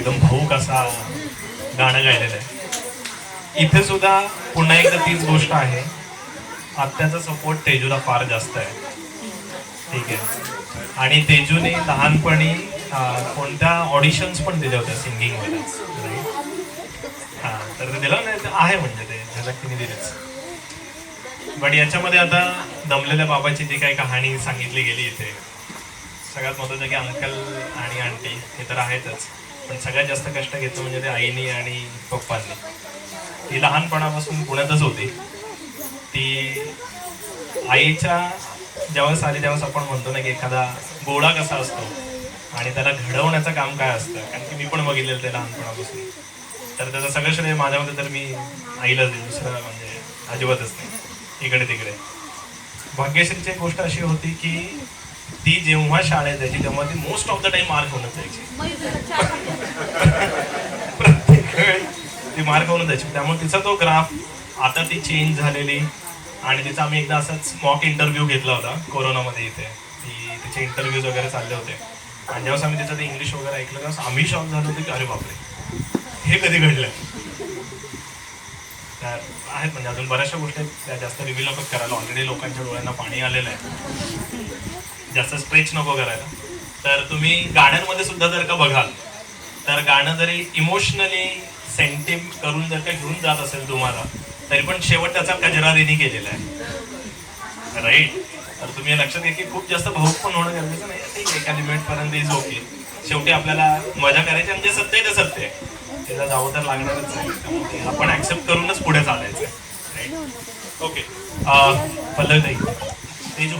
एकदम भाऊक असा गाणं गायलेलं आहे. इथे सुद्धा पुन्हा एकदा तीच गोष्ट आहे, आत्याचा सपोर्ट तेजूला फार जास्त आहे. ठीक आहे. आणि तेजूने लहानपणी कोणत्या ऑडिशन्स पण दिल्या होत्या सिंगिंग मध्ये. हा तर ते दिलं नाही आहे म्हणजे ते झलक तिने दिलीच. पण याच्यामध्ये आता दमलेल्या बाबाची जी काही कहाणी सांगितली गेली इथे, सगळ्यात महत्त्वाचं की अंकल आणि आंटी हे तर आहेतच, पण सगळ्यात जास्त कष्ट घेतलं म्हणजे ते आईनी आणि पप्पांनी. ती लहानपणापासून पुण्यातच होती. ती आईच्या ज्यावेळेस आली त्यावेळेस आपण म्हणतो ना की एखादा गोळा कसा असतो आणि त्याला घडवण्याचं काम काय असतं, कारण की मी पण बघितलेलं ते लहानपणापासून. तर त्याचं सगळं श्रेय माझ्यामध्ये तर मी आईलाच देईल, दुसरं म्हणजे अजिबातच नाही इकडे तिकडे. भाग्यश्रीची एक गोष्ट अशी होती की ती जेव्हा शाळेत जायची तेव्हा ती most of the time mark होऊनच जायची. प्रत्येक वेळी ती मार्क होऊन जायची. त्यामुळे तिचा तो ग्राफ आता ती चेंज झालेली. आणि तिचा आम्ही एकदा असाच मॉक इंटरव्ह्यू घेतला होता कोरोनामध्ये इथे. तिचे इंटरव्ह्यूज वगैरे चालले होते आणि जेव्हा आम्ही तिचं ते इंग्लिश वगैरे ऐकलं तेव्हा आम्ही शॉक झालो होतो की अरे बापरे हे कधी घडलं. त्या आहेत म्हणजे अजून बऱ्याचशा गोष्टी त्या जास्त रिव्हील नको करायला, ऑलरेडी लोकांच्या डोळ्यांना पाणी आलेलं आहे, जास्त स्ट्रेच नको करायला. तर तुम्ही गाण्यांमध्ये सुद्धा जर का बघाल तर गाणं जरी इमोशनली सेंटिम करून जर का घेऊन जात असेल तुम्हाला, तरी पण शेवट त्याचा कजरारीने केलेला आहे, राईट. तर तुम्ही लक्षात घ्या की खूप जास्त भाऊक पण होणं गरजेचं नाही. ठीक आहे, एका लिमिट पर्यंत इज ओके. शेवटी आपल्याला मजा करायची आणि जे सत्य आहे ते सत्य आहे, त्याला जावं तर लागणारच आहे. त्यामुळे आपण ऍक्सेप्ट करूनच पुढे चालायचं आहे, राईट. ओके. पल्लवी ताई, तेजू